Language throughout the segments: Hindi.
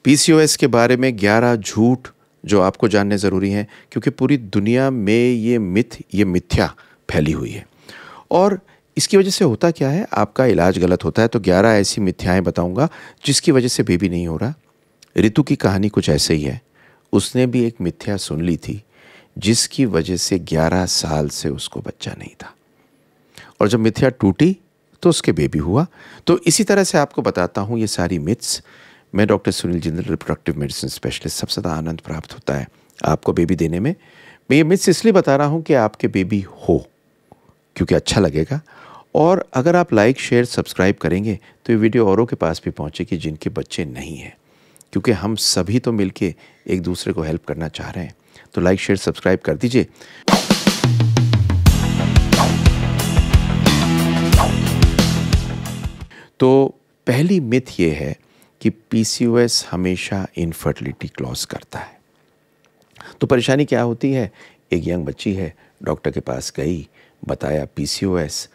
पीसीओएस के बारे में 11 झूठ जो आपको जानने ज़रूरी हैं, क्योंकि पूरी दुनिया में ये मिथ्या फैली हुई है। और इसकी वजह से होता क्या है, आपका इलाज गलत होता है। तो 11 ऐसी मिथ्याएं बताऊंगा जिसकी वजह से बेबी नहीं हो रहा। ऋतु की कहानी कुछ ऐसे ही है। उसने भी एक मिथ्या सुन ली थी जिसकी वजह से 11 साल से उसको बच्चा नहीं था, और जब मिथ्या टूटी तो उसके बेबी हुआ। तो इसी तरह से आपको बताता हूँ ये सारी मिथ्स। मैं doctor Sunil Jindal, reproductive medicine specialist. सबसे ज़्यादा आनंद प्राप्त होता है आपको बेबी देने में। मैं ये मिथ्स इसलिए बता रहा हूँ कि आपके बेबी हो, क्योंकि अच्छा लगेगा। और अगर आप लाइक, शेयर, सब्सक्राइब करेंगे तो ये वीडियो औरों के पास भी पहुँचेगी जिनके बच्चे नहीं हैं, क्योंकि हम सभी तो मिलके एक दूसरे को हेल्प करना चाह रहे हैं। तो लाइक, शेयर, सब्सक्राइब कर दीजिए। तो पहली मिथ ये है कि पीसीओएस हमेशा इनफर्टिलिटी क्लॉज करता है। तो परेशानी क्या होती है, एक यंग बच्ची है, डॉक्टर के पास गई, बताया पीसीओएस,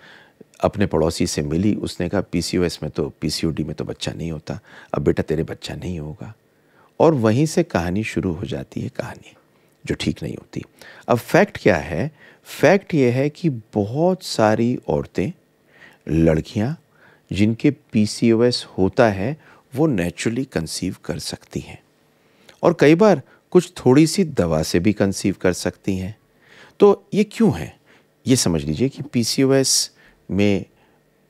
अपने पड़ोसी से मिली, उसने कहा पीसीओएस में तो, पीसीओडी में तो बच्चा नहीं होता, अब बेटा तेरे बच्चा नहीं होगा। और वहीं से कहानी शुरू हो जाती है, कहानी जो ठीक नहीं होती। अब फैक्ट क्या है, फैक्ट ये है कि बहुत सारी औरतें, लड़कियां जिनके पीसीओएस होता है वो नेचुरली कंसीव कर सकती हैं, और कई बार कुछ थोड़ी सी दवा से भी कंसीव कर सकती हैं। तो ये क्यों है, ये समझ लीजिए कि पीसीओएस में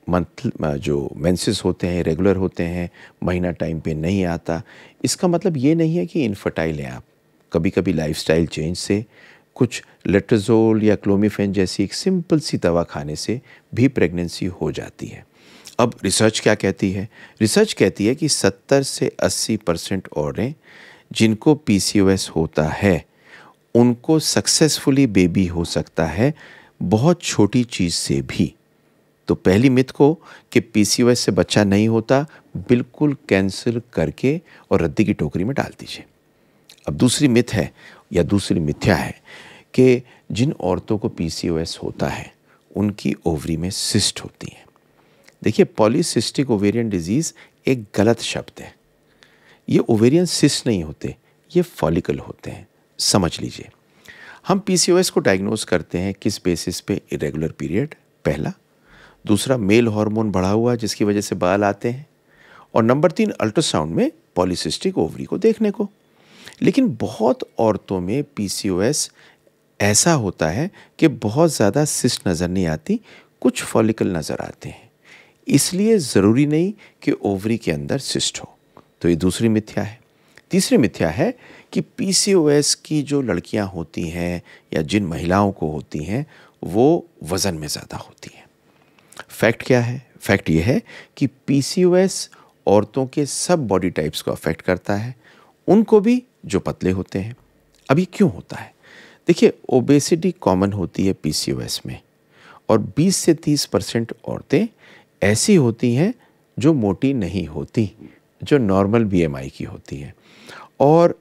जो मेंसेस होते हैं रेगुलर होते हैं, महीना टाइम पे नहीं आता, इसका मतलब ये नहीं है कि इनफर्टाइल हैं आप। कभी कभी लाइफस्टाइल चेंज से, कुछ लेट्रोजोल या क्लोमिफेन जैसी एक सिंपल सी दवा खाने से भी प्रेगनेंसी हो जाती है। अब रिसर्च क्या कहती है, रिसर्च कहती है कि 70 से 80% औरतें जिनको पीसीओएस होता है उनको सक्सेसफुली बेबी हो सकता है बहुत छोटी चीज़ से भी। तो पहली मिथ को कि पीसीओएस से बच्चा नहीं होता बिल्कुल कैंसिल करके और रद्दी की टोकरी में डाल दीजिए। अब दूसरी मिथ है या दूसरी मिथ्या है कि जिन औरतों को पीसीओएस होता है उनकी ओवरी में सिस्ट होती हैं। देखिए, पॉलीसिस्टिक ओवेरियन डिजीज़ एक गलत शब्द है। ये ओवेरियन सिस्ट नहीं होते, ये फॉलिकल होते हैं, समझ लीजिए। हम पीसीओएस को डायग्नोज करते हैं किस बेसिस पे, इरेगुलर पीरियड पहला, दूसरा मेल हार्मोन बढ़ा हुआ जिसकी वजह से बाल आते हैं, और नंबर 3 अल्ट्रासाउंड में पॉलीसिस्टिक ओवरी को देखने को। लेकिन बहुत औरतों में पीसीओएस ऐसा होता है कि बहुत ज़्यादा सिस्ट नज़र नहीं आती, कुछ फॉलिकल नज़र आते हैं, इसलिए ज़रूरी नहीं कि ओवरी के अंदर सिस्ट हो। तो ये दूसरी मिथ्या है। तीसरी मिथ्या है कि पीसीओएस की जो लड़कियां होती हैं या जिन महिलाओं को होती हैं वो वज़न में ज़्यादा होती हैं। फैक्ट क्या है, फैक्ट ये है कि पीसीओएस औरतों के सब बॉडी टाइप्स को अफेक्ट करता है, उनको भी जो पतले होते हैं। अब ये क्यों होता है, देखिए ओबेसिटी कॉमन होती है पीसीओएस में, और 20 से 30% औरतें ऐसी होती हैं जो मोटी नहीं होती, जो नॉर्मल बीएमआई की होती हैं, और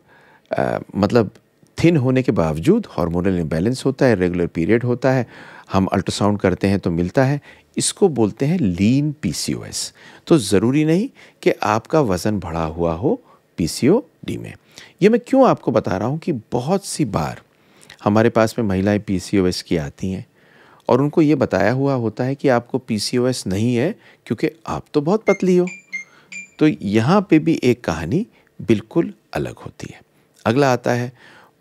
मतलब थिन होने के बावजूद हार्मोनल इम्बैलेंस होता है, रेगुलर पीरियड होता है, हम अल्ट्रासाउंड करते हैं तो मिलता है, इसको बोलते हैं लीन पीसीओएस। तो ज़रूरी नहीं कि आपका वज़न बढ़ा हुआ हो पीसीओडी में। ये मैं क्यों आपको बता रहा हूँ कि बहुत सी बार हमारे पास में महिलाएं पीसीओएस की आती हैं और उनको ये बताया हुआ होता है कि आपको पीसीओएस नहीं है क्योंकि आप तो बहुत पतली हो। तो यहाँ पे भी एक कहानी बिल्कुल अलग होती है। अगला आता है,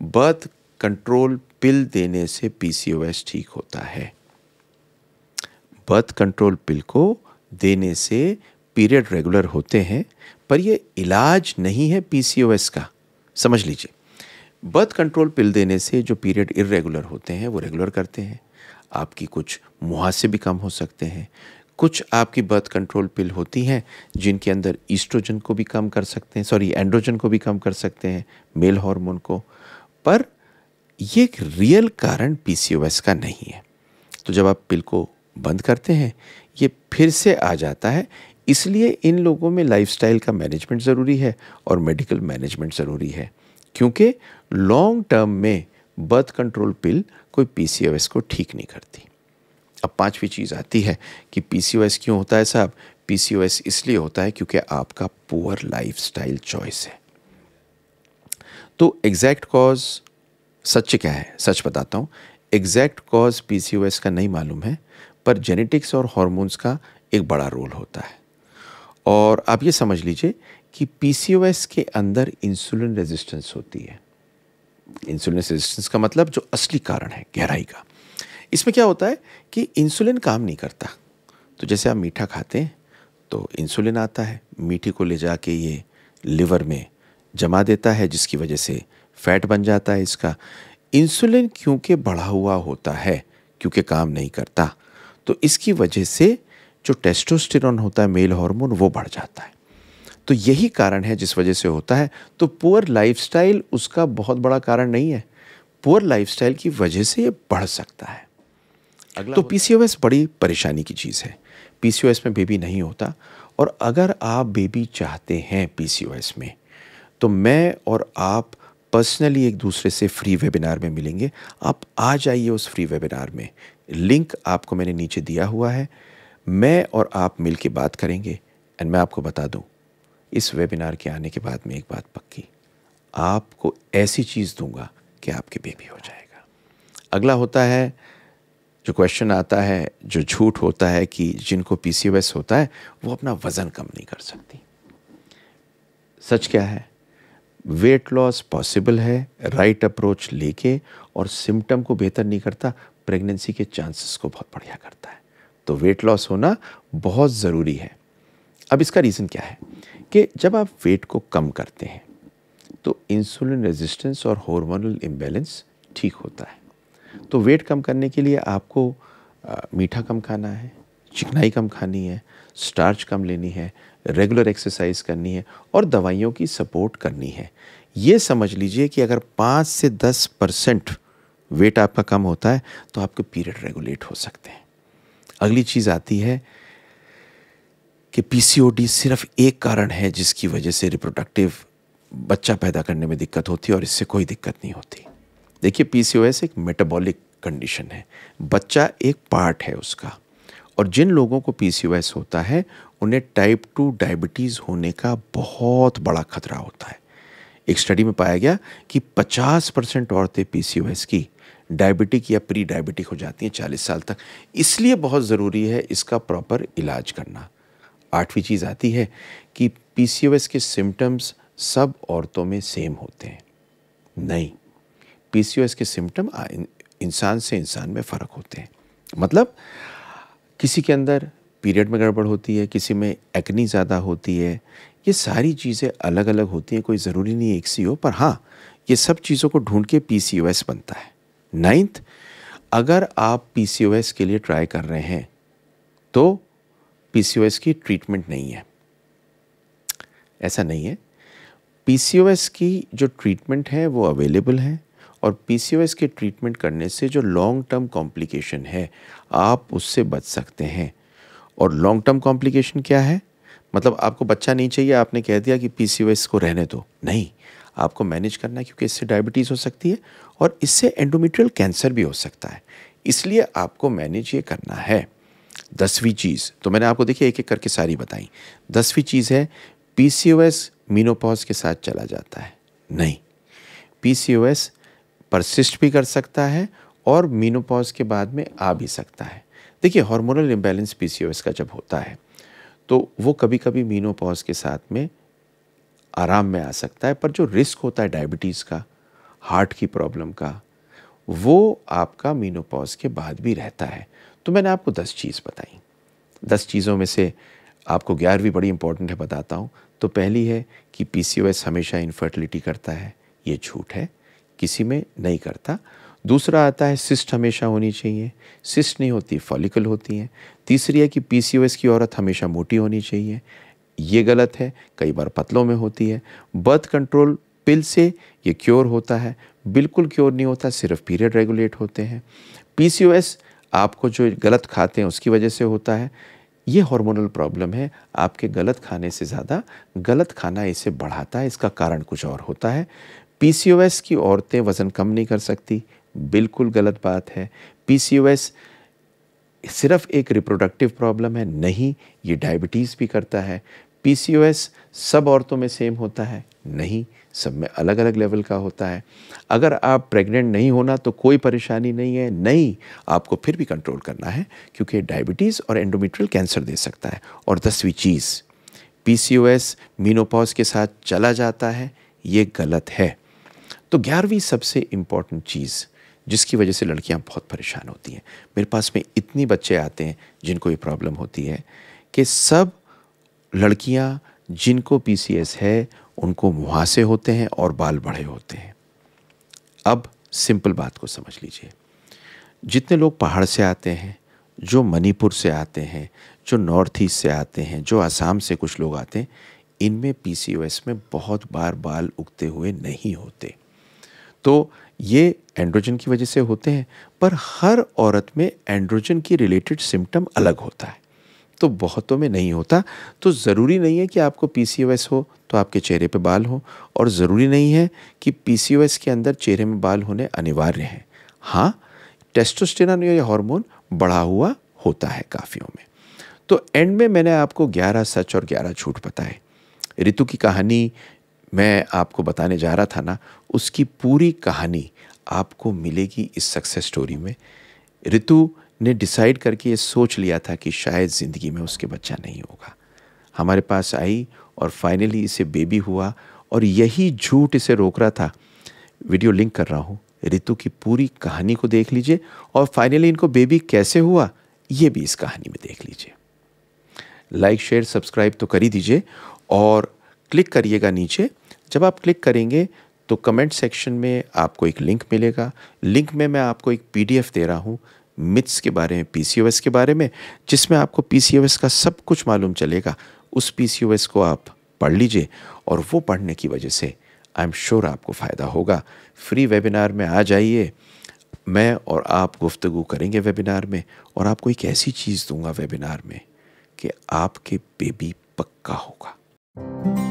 बर्थ कंट्रोल पिल देने से पीसीओएस ठीक होता है। बर्थ कंट्रोल पिल को देने से पीरियड रेगुलर होते हैं, पर ये इलाज नहीं है पीसीओएस का, समझ लीजिए। बर्थ कंट्रोल पिल देने से जो पीरियड इरेगुलर होते हैं वो रेगुलर करते हैं। आपकी कुछ मुहासे भी कम हो सकते हैं। कुछ आपकी बर्थ कंट्रोल पिल होती हैं जिनके अंदर ईस्ट्रोजन को भी कम कर सकते हैं, एंड्रोजन को भी कम कर सकते हैं, मेल हार्मोन को। पर ये एक रियल कारण पीसीओएस का नहीं है। तो जब आप पिल को बंद करते हैं ये फिर से आ जाता है, इसलिए इन लोगों में लाइफस्टाइल का मैनेजमेंट ज़रूरी है और मेडिकल मैनेजमेंट ज़रूरी है, क्योंकि लॉन्ग टर्म में बर्थ कंट्रोल पिल कोई पीसीओएस को ठीक नहीं करती। अब पांचवी चीज़ आती है कि पीसीओएस क्यों होता है साहब। पीसीओएस इसलिए होता है क्योंकि आपका पुअर लाइफस्टाइल चॉइस है। तो एग्जैक्ट कॉज सच क्या है, सच बताता हूँ, एग्जैक्ट कॉज पीसीओएस का नहीं मालूम है, पर जेनेटिक्स और हॉर्मोन्स का एक बड़ा रोल होता है। और आप ये समझ लीजिए कि पीसीओएस के अंदर इंसुलिन रेजिस्टेंस होती है। इंसुलिन रेजिस्टेंस का मतलब जो असली कारण है गहराई का, इसमें क्या होता है कि इंसुलिन काम नहीं करता। तो जैसे आप मीठा खाते हैं तो इंसुलिन आता है, मीठी को ले जाके ये लिवर में जमा देता है, जिसकी वजह से फैट बन जाता है इसका। इंसुलिन क्योंकि बढ़ा हुआ होता है, क्योंकि काम नहीं करता, तो इसकी वजह से जो टेस्टोस्टेरोन होता है मेल हार्मोन, वो बढ़ जाता है। तो यही कारण है जिस वजह से होता है। तो पुअर लाइफस्टाइल उसका बहुत बड़ा कारण नहीं है, पुअर लाइफस्टाइल की वजह से ये बढ़ सकता है। तो पीसीओएस बड़ी परेशानी की चीज़ है। पीसीओएस में बेबी नहीं होता, और अगर आप बेबी चाहते हैं पीसीओएस में, तो मैं और आप पर्सनली एक दूसरे से फ्री वेबिनार में मिलेंगे। आप आ जाइए उस फ्री वेबिनार में, लिंक आपको मैंने नीचे दिया हुआ है। मैं और आप मिल के बात करेंगे। एंड मैं आपको बता दूं, इस वेबिनार के आने के बाद में एक बात पक्की, आपको ऐसी चीज़ दूंगा कि आपके बेबी हो जाएगा। अगला होता है जो क्वेश्चन आता है, जो झूठ होता है कि जिनको पीसीओएस होता है वो अपना वज़न कम नहीं कर सकती। सच क्या है? वेट लॉस पॉसिबल है राइट अप्रोच लेके, और सिम्टम को बेहतर नहीं करता, प्रेगनेंसी के चांसेस को बहुत बढ़िया करता है। तो वेट लॉस होना बहुत ज़रूरी है। अब इसका रीज़न क्या है कि जब आप वेट को कम करते हैं तो इंसुलिन रेजिस्टेंस और हार्मोनल इम्बैलेंस ठीक होता है। तो वेट कम करने के लिए आपको मीठा कम खाना है, चिकनाई कम खानी है, स्टार्च कम लेनी है, रेगुलर एक्सरसाइज करनी है, और दवाइयों की सपोर्ट करनी है। ये समझ लीजिए कि अगर 5 से 10% वेट आपका कम होता है तो आपके पीरियड रेगुलेट हो सकते हैं। अगली चीज़ आती है कि पीसीओडी सिर्फ एक कारण है जिसकी वजह से रिप्रोडक्टिव बच्चा पैदा करने में दिक्कत होती है, और इससे कोई दिक्कत नहीं होती। देखिए, पीसीओएस एक मेटाबॉलिक कंडीशन है, बच्चा एक पार्ट है उसका। और जिन लोगों को पीसीओएस होता है उन्हें टाइप 2 डायबिटीज़ होने का बहुत बड़ा खतरा होता है। एक स्टडी में पाया गया कि 50% औरतें पीसीओएस की डायबिटिक या प्री डायबिटिक हो जाती हैं 40 साल तक। इसलिए बहुत ज़रूरी है इसका प्रॉपर इलाज करना। 8वीं चीज़ आती है कि पीसीओएस के सिम्टम्स सब औरतों में सेम होते हैं। नहीं, पीसीओएस के सिम्टम इंसान से इंसान में फ़र्क होते हैं। मतलब किसी के अंदर पीरियड में गड़बड़ होती है, किसी में एक्नी ज़्यादा होती है, ये सारी चीज़ें अलग अलग होती हैं, कोई ज़रूरी नहीं एक सी हो। पर हाँ, ये सब चीज़ों को ढूंढ के पीसीओएस बनता है। 9th, अगर आप पीसीओएस के लिए ट्राई कर रहे हैं तो पीसीओएस की ट्रीटमेंट नहीं है, ऐसा नहीं है। पीसीओएस की जो ट्रीटमेंट है वो अवेलेबल है, और पीसीओएस के ट्रीटमेंट करने से जो लॉन्ग टर्म कॉम्प्लिकेशन है आप उससे बच सकते हैं। और लॉन्ग टर्म कॉम्प्लिकेशन क्या है? मतलब आपको बच्चा नहीं चाहिए, आपने कह दिया कि पीसीओएस को रहने दो, नहीं, आपको मैनेज करना है, क्योंकि इससे डायबिटीज़ हो सकती है और इससे एंडोमेट्रियल कैंसर भी हो सकता है। इसलिए आपको मैनेज ये करना है। 10वीं चीज़ तो मैंने आपको देखिए एक एक करके सारी बताई। 10वीं चीज़ है पीसीओएस मेनोपॉज के साथ चला जाता है। नहीं, पीसीओएस परसिस्ट भी कर सकता है और मेनोपॉज के बाद में आ भी सकता है। देखिए, हार्मोनल इम्बैलेंस पीसीओएस का जब होता है तो वो कभी कभी मेनोपॉज के साथ में आराम में आ सकता है, पर जो रिस्क होता है डायबिटीज़ का, हार्ट की प्रॉब्लम का, वो आपका मेनोपॉज के बाद भी रहता है। तो मैंने आपको 10 चीज़ बताई। 10 चीज़ों में से आपको 11वीं बड़ी इंपॉर्टेंट है, बताता हूँ। तो पहली है कि पीसीओएस हमेशा इनफर्टिलिटी करता है, ये झूठ है, किसी में नहीं करता। दूसरा आता है सिस्ट हमेशा होनी चाहिए, सिस्ट नहीं होती, फॉलिकल होती हैं। तीसरी है कि पीसीओएस की औरत हमेशा मोटी होनी चाहिए, ये गलत है, कई बार पतलों में होती है। बर्थ कंट्रोल पिल से ये क्योर होता है, बिल्कुल क्योर नहीं होता, सिर्फ पीरियड रेगुलेट होते हैं। पीसीओएस आपको जो गलत खाते हैं उसकी वजह से होता है, ये हार्मोनल प्रॉब्लम है। आपके गलत खाने से ज़्यादा गलत खाना इसे बढ़ाता है, इसका कारण कुछ और होता है। पीसीओएस की औरतें वज़न कम नहीं कर सकती, बिल्कुल गलत बात है। पीसीओएस सिर्फ एक रिप्रोडक्टिव प्रॉब्लम है, नहीं, ये डायबिटीज़ भी करता है। पीसीओएस सब औरतों में सेम होता है, नहीं, सब में अलग अलग लेवल का होता है। अगर आप प्रेग्नेंट नहीं होना तो कोई परेशानी नहीं है, नहीं, आपको फिर भी कंट्रोल करना है, क्योंकि डायबिटीज़ और एंडोमेट्रियल कैंसर दे सकता है। और 10वीं चीज़, PCOS मेनोपॉज के साथ चला जाता है, ये गलत है। तो 11वीं सबसे इम्पॉर्टेंट चीज़ जिसकी वजह से लड़कियां बहुत परेशान होती हैं, मेरे पास में इतनी बच्चे आते हैं जिनको ये प्रॉब्लम होती है कि सब लड़कियां जिनको PCOS है उनको मुहासे होते हैं और बाल बड़े होते हैं। अब सिंपल बात को समझ लीजिए, जितने लोग पहाड़ से आते हैं, जो मणिपुर से आते हैं, जो नॉर्थ ईस्ट से आते हैं, जो असम से कुछ लोग आते हैं, इनमें PCOS में बहुत बार बाल उगते हुए नहीं होते। तो ये एंड्रोजन की वजह से होते हैं, पर हर औरत में एंड्रोजन की रिलेटेड सिम्टम अलग होता है, तो बहुतों में नहीं होता। तो ज़रूरी नहीं है कि आपको PCOS हो तो आपके चेहरे पे बाल हो, और ज़रूरी नहीं है कि PCOS के अंदर चेहरे में बाल होने अनिवार्य हैं। हाँ, टेस्टोस्टेरोन या हार्मोन बढ़ा हुआ होता है काफ़ियों में। तो एंड में मैंने आपको 11 सच और 11 झूठ बताए। ऋतु की कहानी मैं आपको बताने जा रहा था ना, उसकी पूरी कहानी आपको मिलेगी इस सक्सेस स्टोरी में। ऋतु ने डिसाइड करके ये सोच लिया था कि शायद ज़िंदगी में उसके बच्चा नहीं होगा, हमारे पास आई और फाइनली इसे बेबी हुआ, और यही झूठ इसे रोक रहा था। वीडियो लिंक कर रहा हूँ, ऋतु की पूरी कहानी को देख लीजिए, और फाइनली इनको बेबी कैसे हुआ ये भी इस कहानी में देख लीजिए। लाइक शेयर सब्सक्राइब तो कर ही दीजिए, और क्लिक करिएगा नीचे। जब आप क्लिक करेंगे तो कमेंट सेक्शन में आपको एक लिंक मिलेगा। लिंक में मैं आपको एक PDF दे रहा हूँ मिथ्स के बारे में, PCOS के बारे में, जिसमें आपको PCOS का सब कुछ मालूम चलेगा। उस PCOS को आप पढ़ लीजिए, और वो पढ़ने की वजह से आई एम श्योर आपको फ़ायदा होगा। फ्री वेबिनार में आ जाइए, मैं और आप गुफ्तगू करेंगे वेबिनार में, और आपको एक ऐसी चीज़ दूंगा वेबिनार में कि आपके बेबी पक्का होगा।